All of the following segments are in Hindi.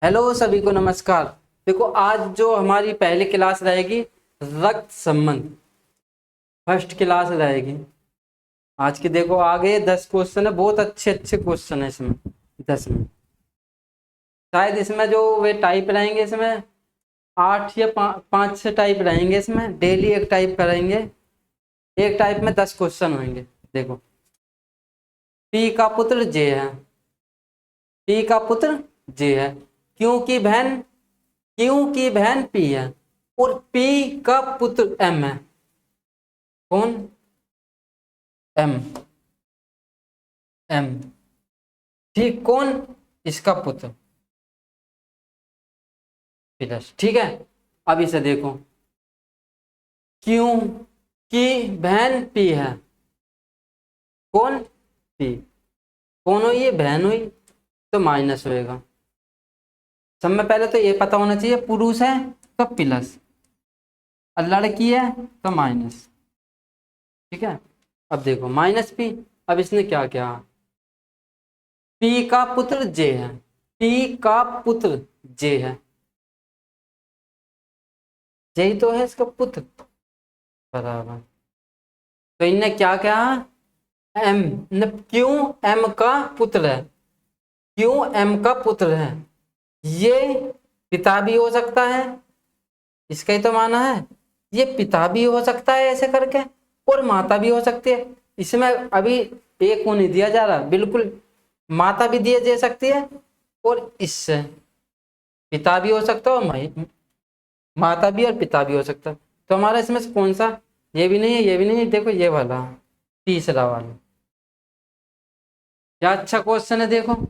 हेलो सभी को नमस्कार। देखो आज जो हमारी पहली क्लास रहेगी रक्त संबंध, फर्स्ट क्लास रहेगी आज की। देखो आगे 10 क्वेश्चन है, बहुत अच्छे अच्छे क्वेश्चन है इसमें 10 में। शायद इसमें जो वे टाइप रहेंगे इसमें 8 या 5 6 टाइप रहेंगे। इसमें डेली एक टाइप करेंगे, एक टाइप में 10 क्वेश्चन होंगे। देखो पी का पुत्र जे है, पी का पुत्र जे है, क्योंकि बहन पी है और पी का पुत्र एम है। कौन? एम। एम ठीक, कौन? इसका पुत्र प्लस। ठीक है, अब इसे देखो, क्यों कि बहन पी है। कौन? पी। कौन हुई? ये बहन हुई तो माइनस होएगा। सब में पहले तो ये पता होना चाहिए, पुरुष है तो प्लस और लड़की है तो माइनस। ठीक है, अब देखो माइनस पी। अब इसने क्या किया, पी का पुत्र जे है, पी का पुत्र जे है, जे ही तो है इसका पुत्र बराबर। तो इनने क्या किया, एम न, क्यों एम का पुत्र है, क्यों एम का पुत्र है, ये पिता भी हो सकता है, इसका ही तो माना है। ये पिता भी हो सकता है ऐसे करके, और माता भी हो सकती है। इसमें अभी एक को नहीं दिया जा रहा, बिल्कुल माता भी दिए जा सकती है, और इससे पिता भी हो सकता है और माता भी और पिता भी हो सकता है। तो हमारा इसमें से कौन सा? ये भी नहीं है, ये भी नहीं है। देखो ये वाला तीसरा वाला, क्या अच्छा क्वेश्चन है। देखो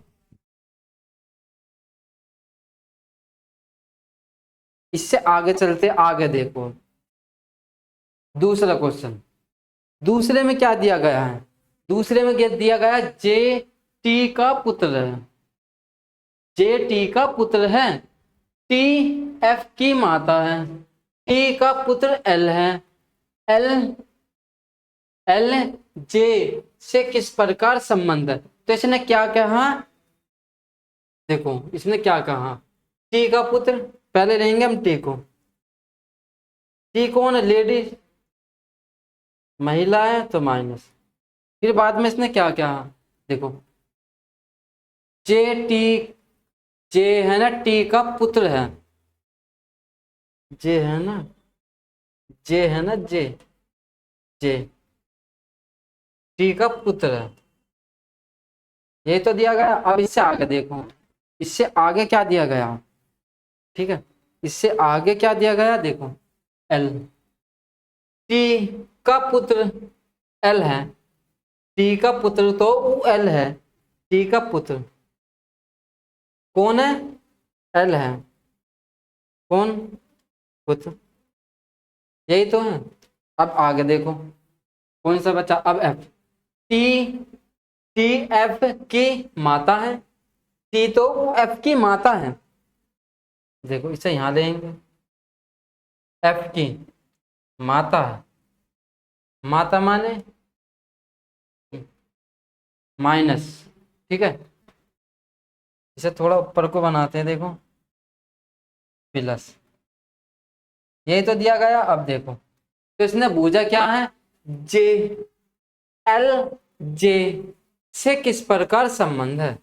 इससे आगे चलते, आगे देखो दूसरा क्वेश्चन। दूसरे में क्या दिया गया है? दूसरे में क्या दिया गया है, जे टी का पुत्र है, जे टी का पुत्र है, टी एफ की माता है, टी का पुत्र एल है, एल एल जे से किस प्रकार संबंध है। तो इसने क्या कहा, देखो इसने क्या कहा, टी का पुत्र, पहले लेंगे हम टी को। टी कौन है? लेडीज, महिला है तो माइनस। फिर बाद में इसने क्या कहा, देखो जे टी, जे है ना टी का पुत्र है, जे है ना, जे है ना, जे जे टी का पुत्र है, ये तो दिया गया। अब इससे आगे देखो, इससे आगे क्या दिया गया। ठीक है, इससे आगे क्या दिया गया, देखो एल, टी का पुत्र एल है, टी का पुत्र तो एल है, टी का पुत्र कौन है? एल है, कौन? पुत्र, यही तो है। अब आगे देखो कौन सा बचा, अब एफ, टी, टी एफ की माता है, टी तो एफ की माता है। देखो इसे यहां लेंगे, एफ की माता है, माता माने माइनस। ठीक है, इसे थोड़ा ऊपर को बनाते हैं, देखो प्लस, यही तो दिया गया। अब देखो तो इसने पूछा क्या है, जे एल जे से किस प्रकार संबंध है,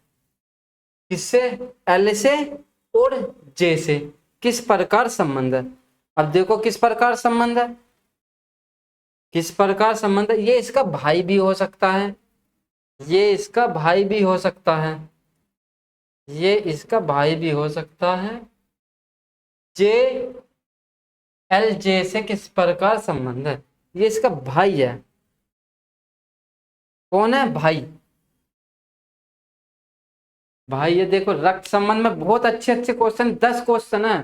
किससे? एल से और जे से किस प्रकार संबंध है। अब देखो किस प्रकार संबंध है, किस प्रकार संबंध है। ये इसका भाई भी हो सकता है, ये इसका भाई भी हो सकता है, ये इसका भाई भी हो सकता है। जे एल जे से किस प्रकार संबंध है, ये इसका भाई है। कौन है? भाई। भाई ये देखो रक्त संबंध में बहुत अच्छे अच्छे क्वेश्चन, 10 क्वेश्चन है,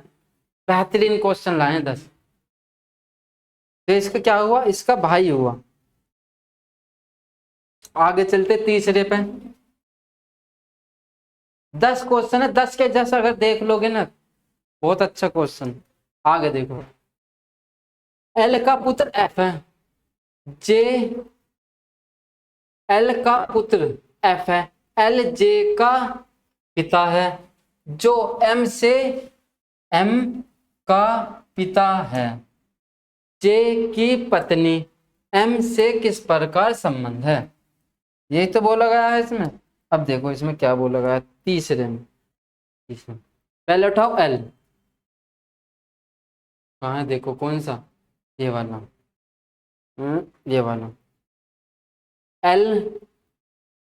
बेहतरीन क्वेश्चन लाए हैं 10। तो इसका क्या हुआ, इसका भाई हुआ। आगे चलते तीसरे पे, 10 क्वेश्चन है, 10 के 10 अगर देख लोगे ना, बहुत अच्छा क्वेश्चन। आगे देखो, एल का पुत्र एफ है, जे एल का पुत्र एफ है, एल जे का पिता है, जो एम से एम का पिता है, जे की पत्नी एम से किस प्रकार संबंध है। यही तो बोला गया है इसमें। अब देखो इसमें क्या बोला गया है तीसरे में पहले उठाओ एल। कहाँ है देखो कौन सा, ये वाला, ये वाला। एल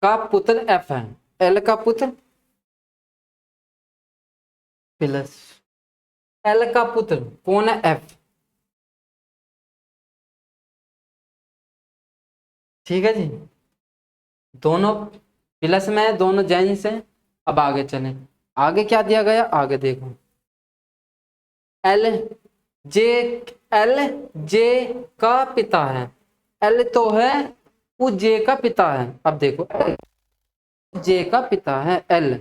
का पुत्र एफ है, एल का पुत्र प्लस एल का पुत्र कौन है, एफ। ठीक है जी, दोनों प्लस में है, दोनों जेंट्स हैं। अब आगे चलें, आगे क्या दिया गया, आगे देखो एल जे, एल जे का पिता है, एल तो है वो जे का पिता है। अब देखो जे का पिता है एल,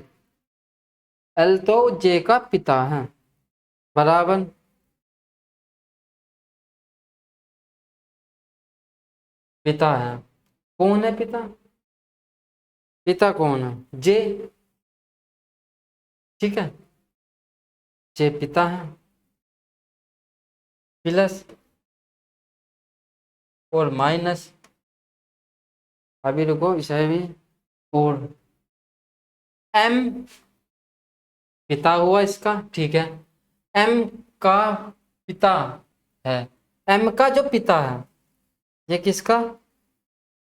एल तो जे का पिता है, बराबर पिता है। कौन है पिता, पिता कौन है, जे। ठीक है, जे पिता है, प्लस और माइनस, अभी रुको इसे भी, और एम पिता हुआ इसका। ठीक है, एम का पिता है, एम का जो पिता है ये किसका,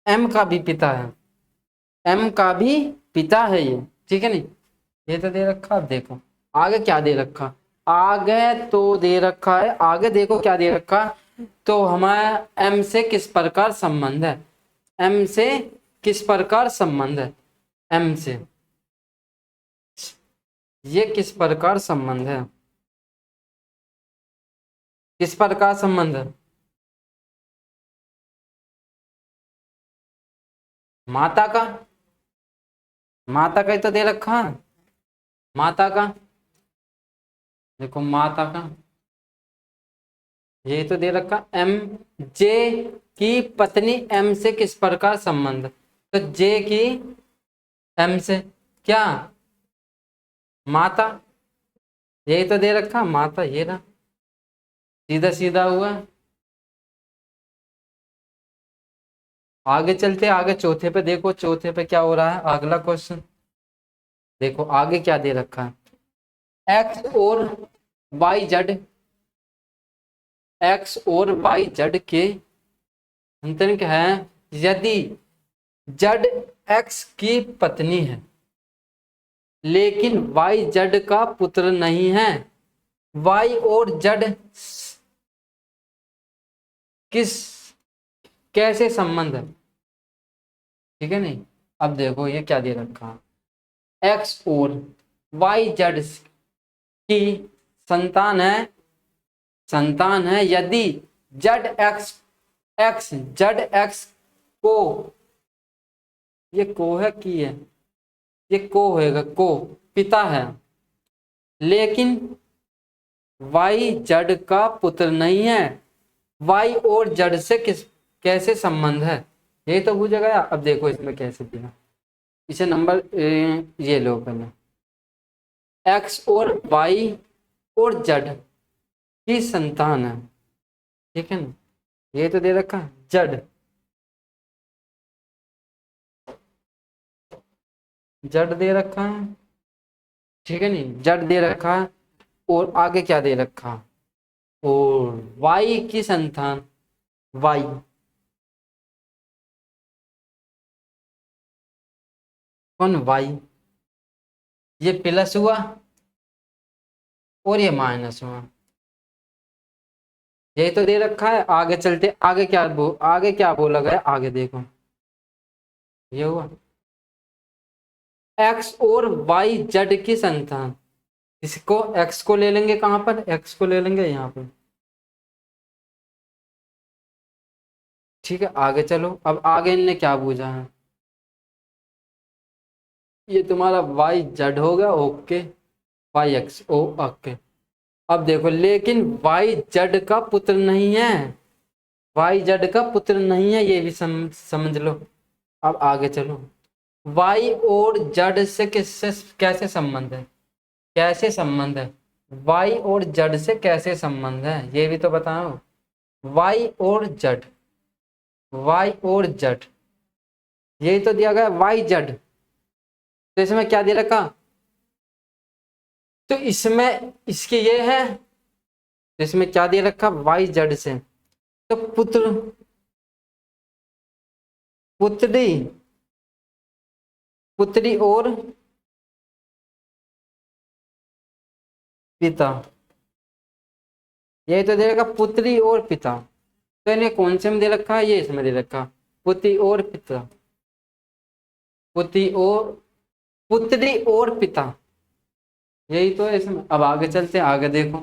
एम का भी पिता है, एम का भी पिता है ये। ठीक है नहीं, ये तो दे रखा। अब देखो आगे क्या दे रखा, आगे तो दे रखा है, आगे देखो क्या दे रखा। तो हमारा एम से किस प्रकार संबंध है, एम से किस प्रकार संबंध है, एम से ये किस प्रकार संबंध है, किस प्रकार संबंध है, माता का, माता का ही तो दे रखा है, माता का देखो, माता का ये तो दे रखा। एम जे की पत्नी एम से किस प्रकार संबंध, तो जे की एम से क्या, माता, यही तो दे रखा माता, ये ना सीधा सीधा हुआ। आगे चलते, आगे चौथे पे देखो, चौथे पे क्या हो रहा है, अगला क्वेश्चन देखो आगे क्या दे रखा है। एक्स और वाई जेड, एक्स और वाई जेड के अंतर क्या है, यदि जेड एक्स की पत्नी है लेकिन वाई जेड का पुत्र नहीं है, वाई और जेड किस कैसे संबंध है। ठीक है नहीं, अब देखो ये क्या दे रखा, एक्स और वाई जेड की संतान है, संतान है यदि Z x, x Z x को, ये को है की है, ये को होएगा, को पिता है लेकिन वाई जड़ का पुत्र नहीं है, वाई और जड़ से किस कैसे संबंध है, यही तो पूछा गया। अब देखो इसमें कैसे दिया, इसे नंबर ये लो पहले, एक्स और वाई और जड़ की संतान है। ठीक है ना, ये तो दे रखा जड़, जड़ दे रखा है। ठीक है नहीं, जड़ दे रखा है, और आगे क्या दे रखा, और वाई की संतान, वाई कौन, वाई ये प्लस हुआ और ये माइनस हुआ, यही तो दे रखा है। आगे चलते, आगे क्या आगे क्या बोला गया, आगे देखो ये हुआ एक्स और वाई जेड की संतान, इसको एक्स को ले लेंगे, कहां पर, एक्स को ले लेंगे यहाँ पर। ठीक है, आगे चलो, अब आगे इनने क्या पूछा है, ये तुम्हारा वाई जेड हो गया, ओके, वाई एक्स ओ ओके। अब देखो लेकिन वाई जेड का पुत्र नहीं है, वाई जेड का पुत्र नहीं है, ये भी समझ लो। अब आगे चलो, वाई और जेड से किससे कैसे संबंध है, कैसे संबंध है, वाई और जड से कैसे संबंध है ये भी तो बताओ। वाई और जड, वाई और जड, यही तो दिया गया वाई जड। तो इसमें क्या दे रखा, तो इसमें इसके ये है, तो इसमें क्या दे रखा वाई जड से, तो पुत्र पुत्री, पुत्री और पिता, यही तो दे रखा पुत्री और पिता। तो इन्हें कौन से में दे रखा है, ये इसमें दे रखा पुत्री और पिता, पुत्री और पुत्री और पिता, यही तो है इसमें। अब आगे चलते हैं, आगे देखो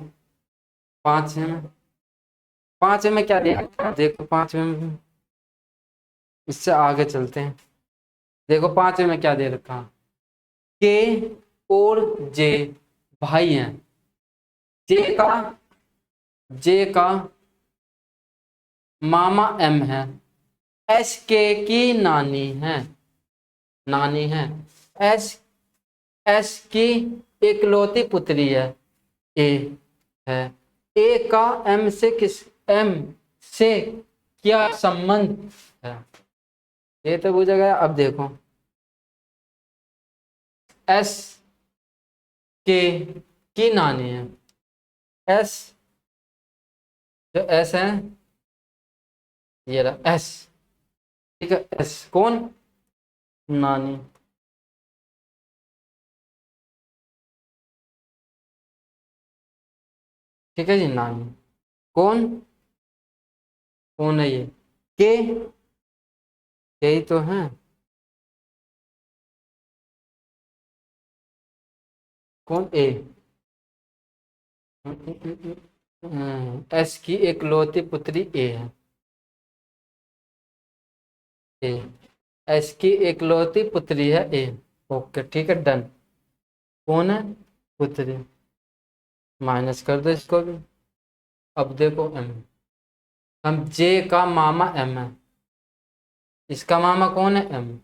5 में, 5 में क्या दे रखा देखो, 5 में, इससे आगे चलते हैं। देखो 5 में क्या दे रखा, के और जे भाई हैं, जे का मामा एम है, एस के की नानी है, नानी है, एस एस की इकलौती पुत्री है, ए है, ए का एम से क्या संबंध है, ये तो बुझा गया। अब देखो एस के की नानी है, एस जो एस है, ये रहा एस, ठीक है, एस कौन, नानी, ठीक है जी, नानी कौन, कौन है ये, के, यही तो है, कौन ए, एस की इकलौती पुत्री ए है, ए, एस की इकलौती पुत्री है ए, ओके ठीक है डन। कौन है, पुत्री, माइनस कर दो इसको भी। अब देखो एम, हम जे का मामा एम है, इसका मामा कौन है एम,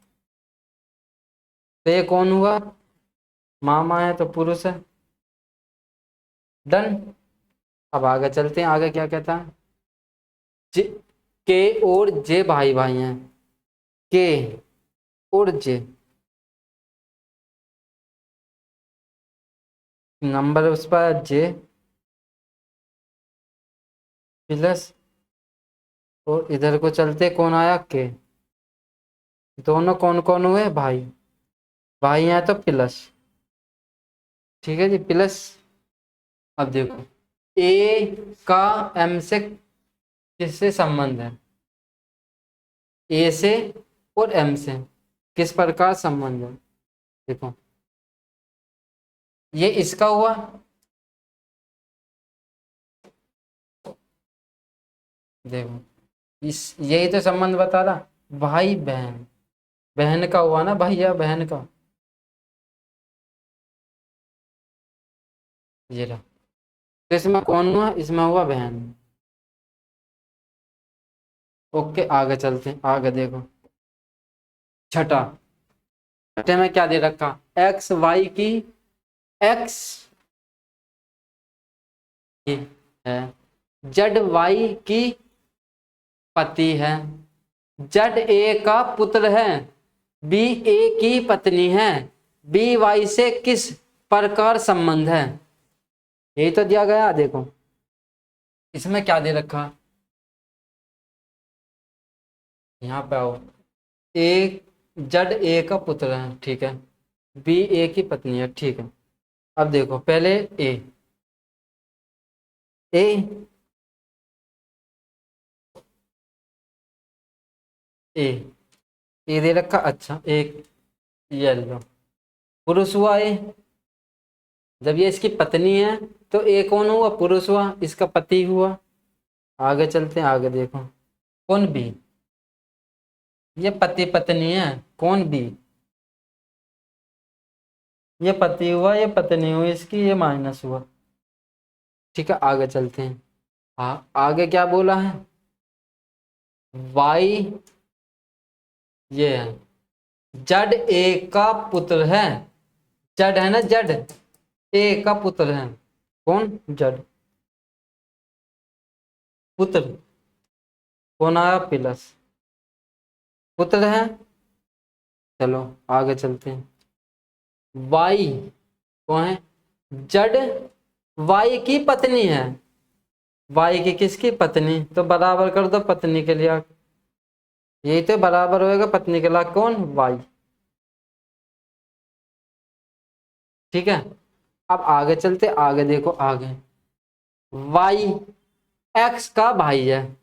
तो ये कौन हुआ, मामा है तो पुरुष है, डन। अब आगे चलते हैं, आगे क्या कहता है, जे, के और जे भाई भाई हैं, के और जे, नंबर उस पर जे प्लस, और इधर को चलते कौन आया के, दोनों कौन कौन हुए भाई, भाई हैं तो प्लस, ठीक है जी प्लस। अब देखो ए का एम से किससे संबंध है, ए से और एम से किस प्रकार संबंध है, देखो ये इसका हुआ, देखो इस, यही तो संबंध बता रहा, भाई बहन, बहन का हुआ ना, भाई या बहन का, ये रहा, तो इसमें कौन हुआ, इसमें हुआ बहन। ओके आगे चलते हैं, आगे देखो छठा, छठे में क्या दे रखा, एक्स वाई की, एक्स की है, जड वाई की पति है, जड ए का पुत्र है, बी ए की पत्नी है, बी वाई से किस प्रकार संबंध है, यही तो दिया गया। देखो इसमें क्या दे रखा, यहाँ पे आओ, ए जड ए का पुत्र है, ठीक है, बी ए की पत्नी है, ठीक है। अब देखो पहले ए, ए ए ए दे रखा, अच्छा एक ये लो, पुरुष हुआ ए, जब ये इसकी पत्नी है तो ए कौन हुआ, पुरुष हुआ, इसका पति हुआ। आगे चलते हैं, आगे देखो कौन बी, ये पति पत्नी है, कौन बी, ये पति हुआ, ये पत्नी हुई इसकी, ये माइनस हुआ, ठीक है। आगे चलते हैं, आगे क्या बोला है, वाई ये है, जड ए का पुत्र है, जड है ना जड, ए का पुत्र है। कौन? जड। पुत्र कौन आया? प्लस पुत्र है। चलो आगे चलते हैं। वाई कौन है? जड वाई की पत्नी है। वाई की किसकी? पत्नी। तो बराबर कर दो पत्नी के लिए। यही तो बराबर होएगा पत्नी के लिए कौन? वाई। ठीक है। अब आगे चलते, आगे देखो आगे। वाई एक्स का भाई है।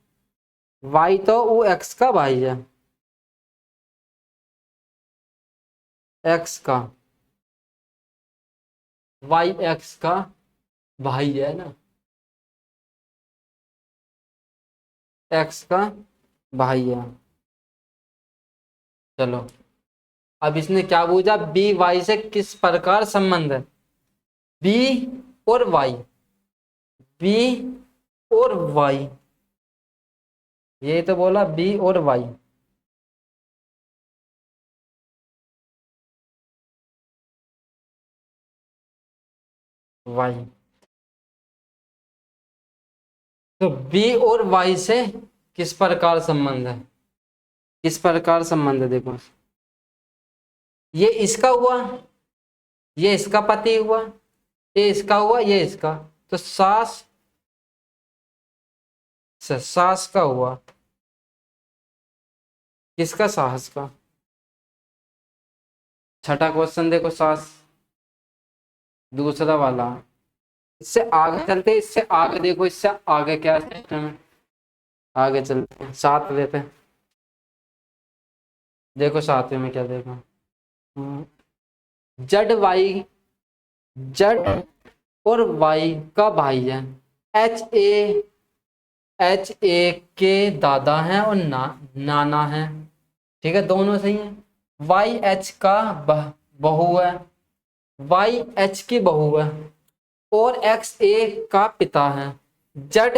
वाई तो वो एक्स का भाई है। एक्स का, वाई एक्स का भाई है ना, एक्स का भाई है। चलो अब इसने क्या पूछा? बी वाई से किस प्रकार संबंध है? बी और वाई, बी और वाई, ये तो बोला बी और वाई। वाई तो बी और वाई से किस प्रकार संबंध है? किस प्रकार संबंध है देखो। ये इसका हुआ, ये इसका पति हुआ, ये इसका हुआ, ये इसका। तो सास से सास का हुआ। किसका? सास का। छठा क्वेश्चन देखो, सास दूसरा वाला। इससे आगे चलते, इससे आगे देखो, इससे आगे क्या सिस्टम है। आगे चलते हैं, साथ लेते हैं। देखो सातवें में क्या देखो। जड वाई, जड और वाई का भाई है। एच ए के दादा हैं और नाना है। ठीक है, दोनों सही है। वाई एच का बहू है। वाई एच की बहू है और एक्स ए का पिता है। जड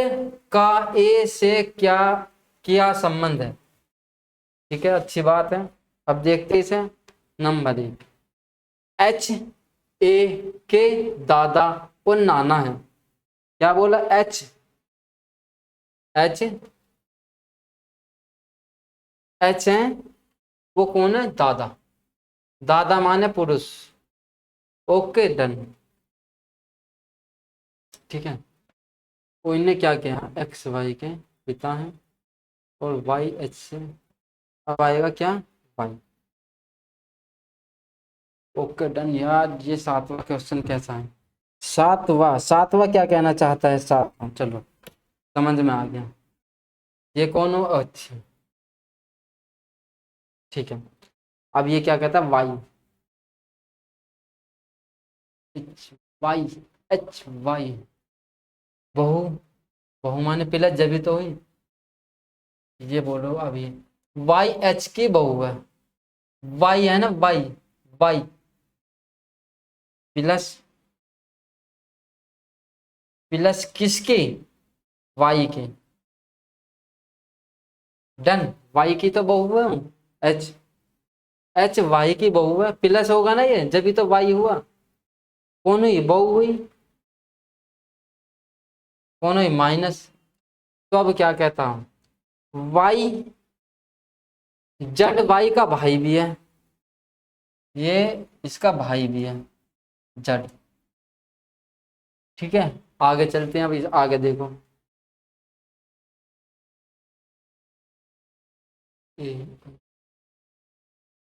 का ए से क्या क्या संबंध है? ठीक है, अच्छी बात है। अब देखते हैं इसे। नंबर 1, एच ए के दादा और नाना है। क्या बोला? एच एच एच है, वो कौन है? दादा। दादा माने पुरुष। Okay done. ठीक है, तो इनने क्या किया? एक्स वाई के पिता हैं और वाई एच से। अब आएगा क्या? वाई। Okay done. यार ये सातवां क्वेश्चन कैसा है? सातवां, सातवां क्या कहना चाहता है? सातवां चलो समझ में आ गया। ये कौन हो? अच्छा ठीक है। अब ये क्या कहता है? Y H Y, H Y बहू। बहू माने पिला जब भी तो हुई। ये बोलो अभी। वाई एच की बहू है। वाई है ना, वाई। वाई प्लस, प्लस किसकी? वाई की। डन। वाई की तो बहू है। एच एच वाई की बहू है, प्लस होगा ना ये, जब भी तो वाई हुआ। कौन हुई? बहू हुई। कौन हुई? माइनस। तो अब क्या कहता हूं? वाई जड वाई का भाई भी है, ये इसका भाई भी है, जड। ठीक है, आगे चलते हैं। अब आगे देखो।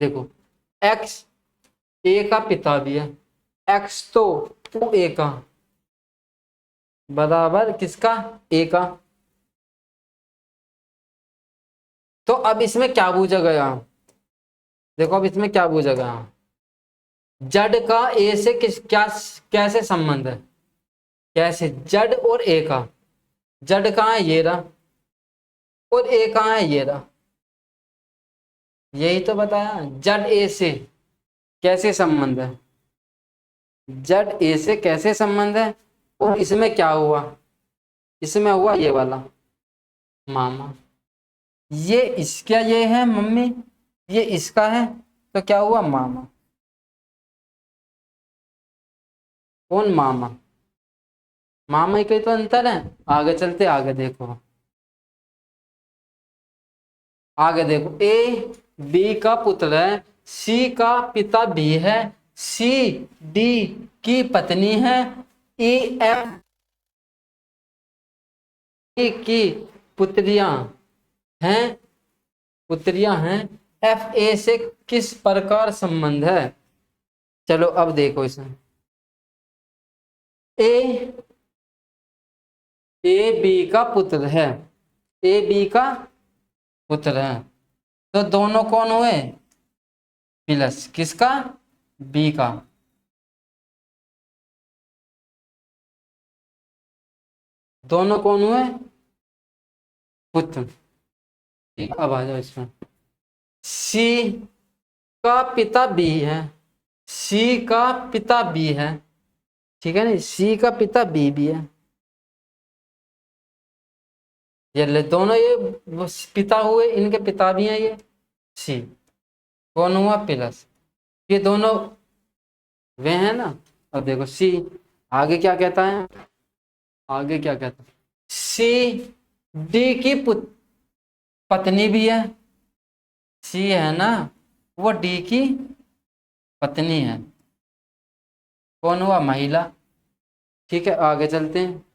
देखो एक्स ए का पिता भी है। एक्स तो टू ए का बराबर किसका? ए का। तो अब इसमें क्या पूछा गया? देखो अब इसमें क्या पूछा गया? जड का ए से किस क्या कैसे संबंध है? कैसे? जड और ए का। जड कहाँ है? ये रहा। और ए कहाँ है? ये रहा। यही तो बताया, जड ए से कैसे संबंध है। जड ए से कैसे संबंध है? और इसमें क्या हुआ? इसमें हुआ ये वाला मामा। ये इसका ये है मम्मी, ये इसका है, तो क्या हुआ? मामा। कौन मामा, मामा ही कोई तो अंतर है। आगे चलते, आगे देखो, आगे देखो, ए बी का पुत्र है, सी का पिता भी है, सी डी की पत्नी है, ई एफ की पुत्रियां हैं, पुत्रियां हैं, एफ ए से किस प्रकार संबंध है। चलो अब देखो इसमें, ए ए बी का पुत्र है, ए बी का पुत्र है, तो दोनों कौन हुए, प्लस किसका, बी का। दोनों कौन हुए, पुत्र। ठीक, अब आ जाओ इसमें, सी का पिता बी है, सी का पिता बी है, ठीक है ना, सी का पिता बी भी है, ये ले दोनों, ये वो पिता हुए, इनके पिता भी हैं ये, सी कौन हुआ, प्लस, ये दोनों वे हैं ना। अब देखो सी आगे क्या कहता है, आगे क्या कहता है, सी डी की पत्नी भी है, सी है ना, वो डी की पत्नी है, कौन हुआ, महिला। ठीक है, आगे चलते हैं,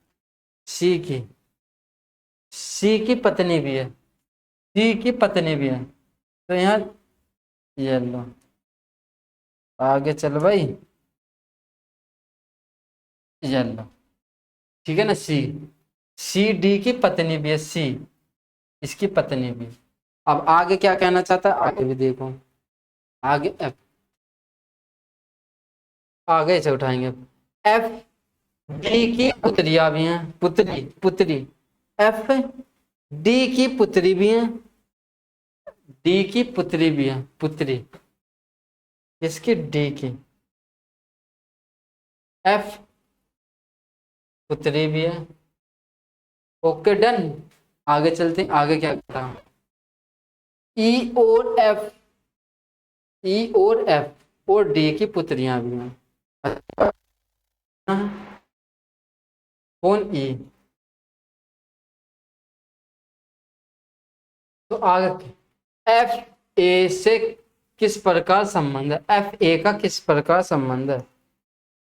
सी की पत्नी भी है, सी की पत्नी भी है, तो यहाँ ये लो, आगे चल भाई, ये लो, ठीक है ना, सी डी की पत्नी भी है, सी इसकी पत्नी भी। अब आगे क्या कहना चाहता है, आगे भी देखो, आगे एफ, आगे से उठाएंगे, एफ डी की पुत्रियां भी हैं, पुत्री पुत्री, एफ डी की पुत्री भी है, डी की पुत्री भी है, पुत्री इसकी, डी की, एफ पुत्री भी है। ओके डन, आगे चलते हैं, आगे क्या कहता है, ई और एफ, ई और एफ और डी की पुत्रियां भी हैं। कौन, ई, तो आगे एफ ए से किस प्रकार संबंध है, एफ ए का किस प्रकार संबंध है,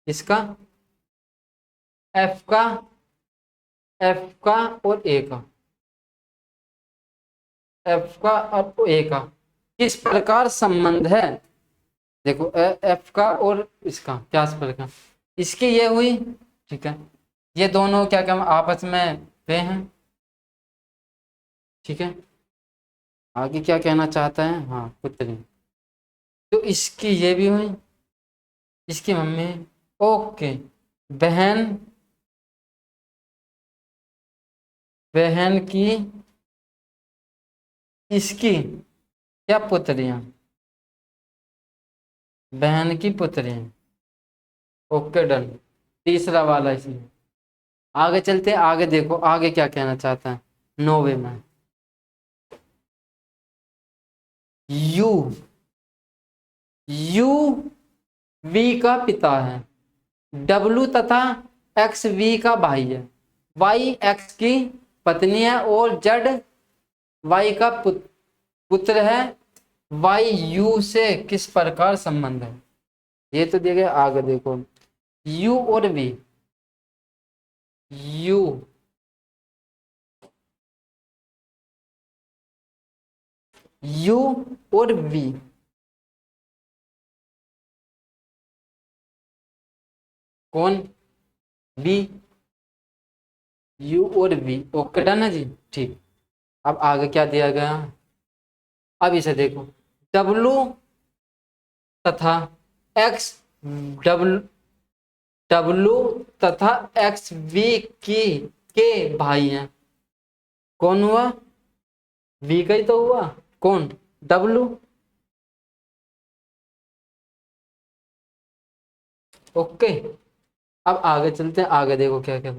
इसका, एफ का, एफ का और ए का, एफ का और ए का किस प्रकार संबंध है। देखो एफ का और इसका क्या प्रकार, इसकी ये हुई, ठीक है, ये दोनों क्या क्या आपस में वे हैं, ठीक है। आगे क्या कहना चाहता है, हाँ पुत्री, तो इसकी ये भी हुई, इसकी मम्मी, ओके, बहन, बहन की, इसकी क्या पुत्रियां, बहन की पुत्रियां, ओके डन, तीसरा वाला इसमें। आगे चलते हैं, आगे देखो आगे क्या कहना चाहता है, नोवे में, यू, यू वी का पिता है, डब्लू तथा एक्स वी का भाई है, वाई एक्स की पत्नी है और जेड वाई का पुत्र है, वाई यू से किस प्रकार संबंध है। ये तो दिया गया, आगे देखो, यू और वी, यू यू और वी, कौन, बी, यू और वी, ओके डन है जी, ठीक। अब आगे क्या दिया गया, अब इसे देखो, डब्लू तथा एक्स, डब्लू डब्लू तथा एक्स वी की के भाई हैं, कौन हुआ, वी का ही तो हुआ, कौन, डब्लू, ओके। अब आगे चलते हैं, आगे देखो क्या क्या,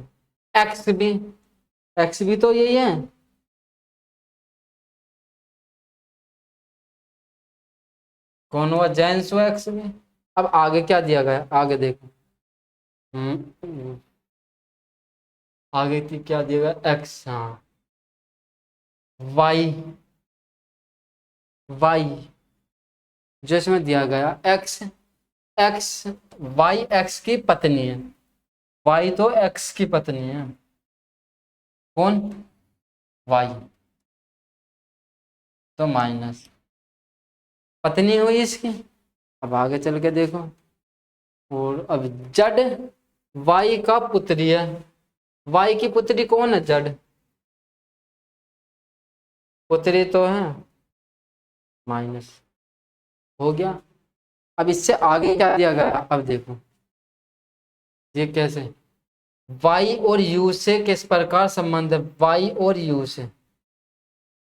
एक्स भी, एक्स भी तो यही है, कौन हुआ, जेंस हुआ एक्स भी। अब आगे क्या दिया गया, आगे देखो, हम्म, आगे की क्या दिएगा, एक्स, हाँ, वाई, वाई जो इसमें दिया गया एक्स, एक्स, वाई एक्स की पत्नी है, वाई तो एक्स की पत्नी है, कौन, वाई, तो माइनस पत्नी हुई इसकी। अब आगे चल के देखो, और अब जड वाई का पुत्री है, वाई की पुत्री कौन है, जड, पुत्री तो है, माइनस, हो गया। अब इससे आगे क्या दिया गया, अब देखो ये कैसे, वाई और यू से किस प्रकार संबंध है, वाई और यू से,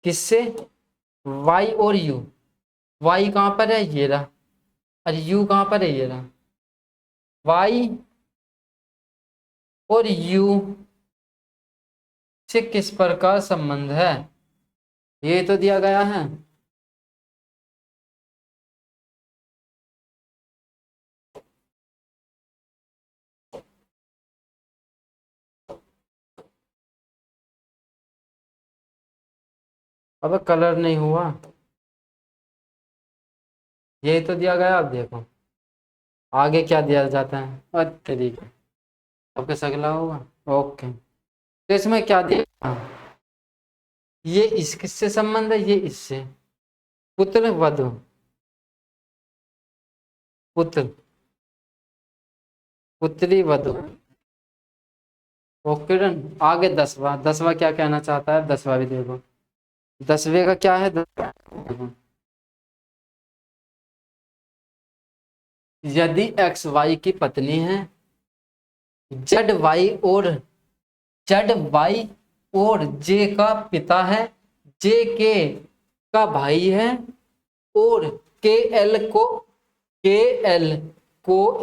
किससे, वाई और यू, वाई कहां पर है, ये रहा, और यू कहां पर है, ये रहा, वाई और यू से किस प्रकार संबंध है, ये तो दिया गया है। अब कलर नहीं हुआ, ये तो दिया गया, अब देखो आगे क्या दिया जाता है, और तरीके अब कैसे अगला होगा, ओके, तो इसमें क्या दिया, ये इस किससे संबंध है, ये इससे, पुत्र वधु, पुत्र, पुत्री वधु, ओके डन। आगे दसवा, दसवा क्या कहना चाहता है, दसवा भी देखो, दसवें का क्या है, देखो, यदि एक्स वाई की पत्नी है, जेड वाई और जेड वाई और जे का पिता है, जे के का भाई है, और के एल को, के एल को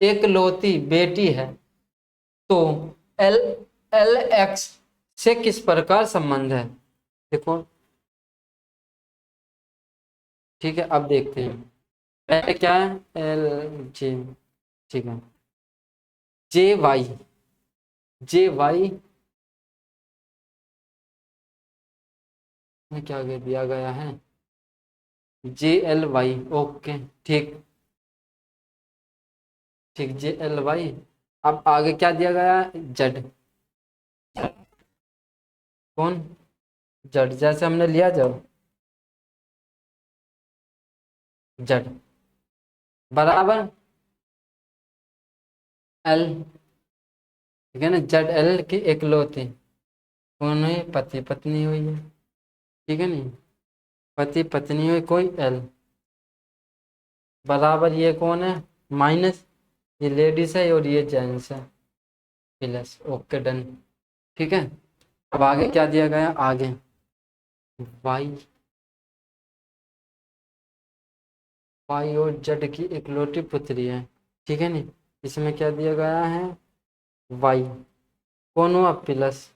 एक लौती बेटी है, तो एल एल एक्स से किस प्रकार संबंध है, देखो, ठीक है, अब देखते हैं, पहले क्या है, एल जे, ठीक है, जे वाई, जे वाई में क्या दिया गया है, जे एल वाई, ओके, ठीक, ठीक, जे एल वाई, अब आगे क्या दिया गया है, जेड, कौन, जेड, जैसे हमने लिया जब, जेड बराबर एल, ठीक है ना, जेड एल की इकलौती, कौन हुई, पति पत्नी हुई है, ठीक है नहीं, पति पत्नी हुई कोई एल, बराबर ये कौन है, माइनस, ये लेडीज है और ये जेंट्स है, प्लस, ओके डन, ठीक है। अब आगे क्या दिया गया, आगे वाई, वाई और जेड की इकलौती पुत्री है, ठीक है नहीं, इसमें क्या दिया गया है, वाई, कौन हुआ, प्लस,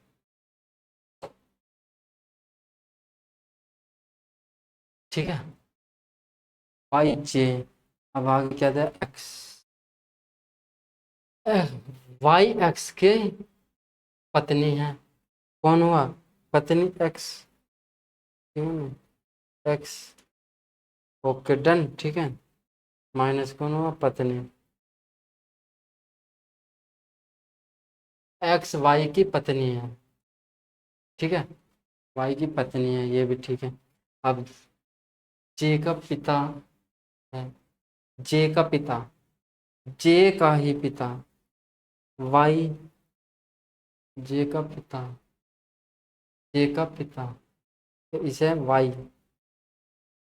ठीक है, वाई जे, अब आगे क्या दिया, एक्स, वाई एक्स के पत्नी है, कौन हुआ, पत्नी एक्स, एक्स, ओके डन, ठीक है, माइनस कौन हुआ, पत्नी, एक्स वाई की पत्नी है, ठीक है, वाई की पत्नी है, ये भी ठीक है। अब जे का पिता है, जे का पिता, जे का ही पिता, वाई, जे का पिता, जे का पिता, तो इसे वाई,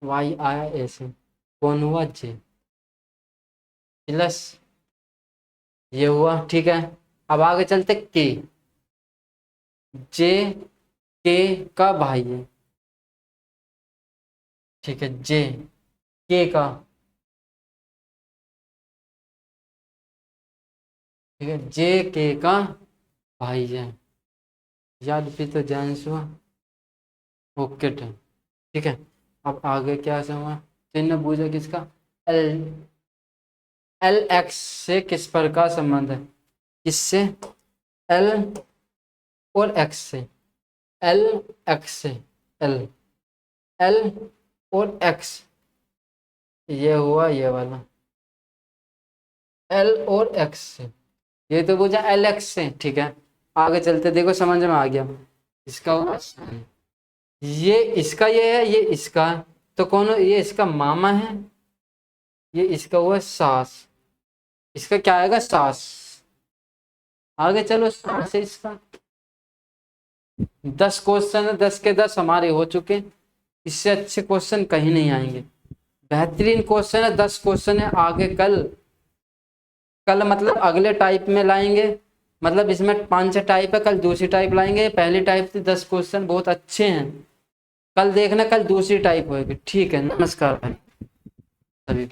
वाई आया ऐसे, कौन हुआ, जे, प्लस, ये हुआ, ठीक है। अब आगे चलते, के, जे के का भाई है, ठीक है, जे के का, ठीक है, जे के का भाई है, याद भी तो जान हुआ, ओके ठीक है। अब आगे क्या से हुआ, तो इन्हें पूछा किसका, एल एल एक्स से किस प्रकार संबंध है? किससे? एल और एक्स से, एल एक्स से, एल एल और एक्स, ये हुआ ये वाला एल और एक्स से, ये तो पूछा एल एक्स से, ठीक है। आगे चलते, देखो समझ में आ गया। इसका हुआ ये, इसका ये है, ये इसका है, तो कौन? ये इसका मामा है, ये इसका हुआ सास, इसका क्या आएगा? सास। आगे चलो, सास है इसका। 10 क्वेश्चन है, 10 के 10 हमारे हो चुके, इससे अच्छे क्वेश्चन कहीं नहीं आएंगे। बेहतरीन क्वेश्चन है, 10 क्वेश्चन है। आगे कल, कल मतलब अगले टाइप में लाएंगे, मतलब इसमें 5 टाइप है, कल दूसरी टाइप लाएंगे। पहली टाइप से 10 क्वेश्चन बहुत अच्छे हैं, कल देखना, कल दूसरी टाइप होगी। ठीक है, नमस्कार भाई सभी।